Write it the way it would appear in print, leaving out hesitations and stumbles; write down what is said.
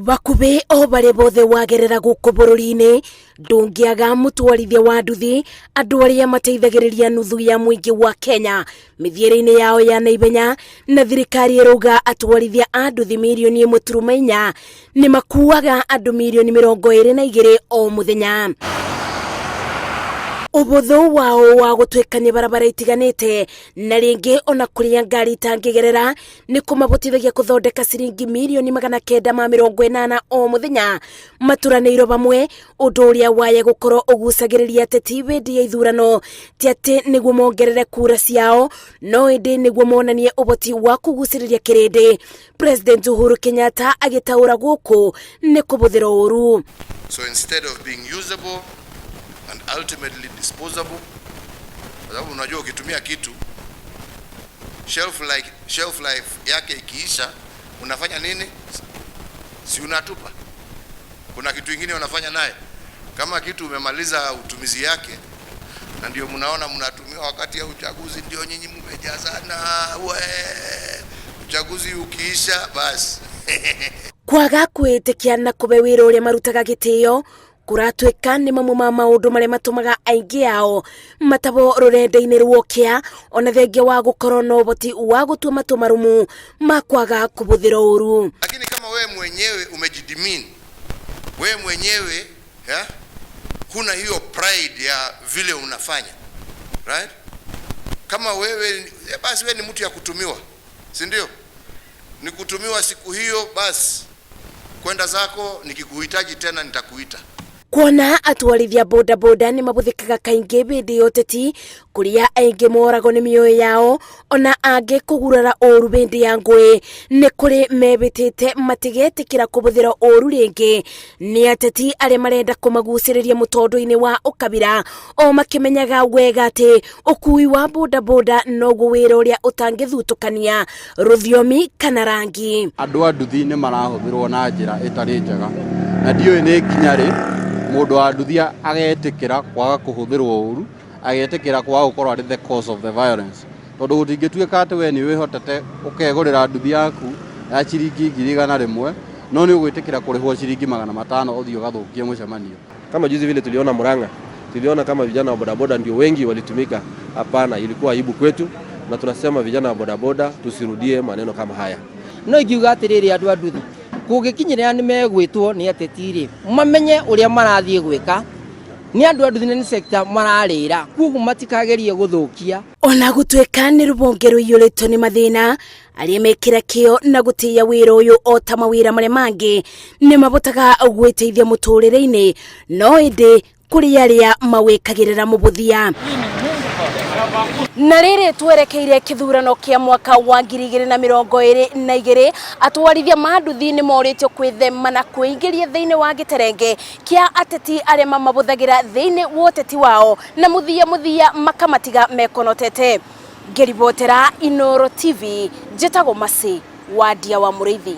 Bakube o bare bothe wagerera guku bururi-ini ndungiaga mutwarithia wa nduthi andu aria mateithagiriria nuthu ya muingi wa Kenya mithiere-ini yao ya naibenya na thirikari iruga atwarithia a nduthi milioni 1.4 ni makuaga andu milioni 22 o muthenya. Ubuthu wao wa gutwekania barabara itiganite na ringi ona kuria ngari itangigerera ni kumabutithagia kuthondeka ciringi milioni 980 o muthenya maturanĩirwo bamwe undu uria waye gukorwo ugucagiriria ateti wendi ya ithurano ti ati niguo mongerere kura ciao no indi niguo monanie uboti wa kuguciriria kirindi. President Uhuru Kenyatta agitaura guku ni kubuthira uru. So instead of being usable and ultimately disposable, sababu unajua ukitumia kitu shelf life yake ikiisha unafanya nini? Si unatupa. Kuna kitu kingine unafanya naye. Kama kitu umemaliza utumizi yake, na ndio mnaona mnatumia wakati ya uchaguzi, ndio nyinyi mmejazana uchaguzi ukiisha basi. Kwaga kwitikia na kube wira uria marutaga gitio kuratweka ni mamwe ma maundu maria matumaga aingi ao matabo rurenda-ini ruokia ona thengia wa gukorwo na uboti wa gutua matua marumu makwaga kubuthira uru. Lakini kama wewe mwenyewe umejidimini, wewe mwenyewe huna hiyo pride ya vile unafanya, right? Kama wewe basi wewe ni mtu ya kutumiwa, si ndio? Ni kutumiwa siku hiyo basi, kwenda zako, nikikuhitaji tena nitakuita. Kuona atwarithia boda ni mabuthikaga kaingi bindi yoteti kuria aingi morago ni mioyo yao ona ange kugurara oru bindi ya ngwe ni kuri mebitite matigetikira kubuthira oru ringi ni ateti aria marenda kumaguciriria mutondo-ini wa ukabira o makimenyaga wega ati ukui wa boda noguo wira uria utangithutukania ruthiomi kana rangi. Andu a nduthi ni marahuthirwo na njira itari njega na ndioi ni kinyari mundu wa nduthi agetikira kwaga kuhuthirwo uru agetikira kwaga gukorwo ari the cause of the violence tondu gutingituika ati we ni wihotete ukegurira nduthi yaku ya ciringi 100 no ni ugwitikira kurihwo ciringi 500 uthio gathukie mucemanio. Kama juzi vile tuliona Murang'a, tuliona kama vijana wa bodaboda ndio wengi walitumika. Hapana, ilikuwa aibu kwetu na tunasema vijana wa bodaboda tusirudie maneno kama haya. No ikiuga atiriri andu a nduthi kugikinyira ni megwitwo ni atetiri mamenye uria marathie gwika ni andu a nduthi ni sector mararira kugu matikagerie guthukia ona gutweka ni rubonge ruiyurito ni mathina aria mekira kio na gutia wira uyu o ta mawira maria mangi ni mabotaga gwiteithia muturire-ini no indi kuri aria mawikagirira mubuthia. Na riri twerekeire kithurano kia mwaka wa 2022 atwarithia ma nduthi ni moritio kwithema na kuingiria thiini wa giterenge kia ateti aria mamabuthagira thiini wa uteti wao na muthia makamatiga mekonotete. Ngiribotera Inooro TV, njitagwo Masi wa Ndia wa Muriithi.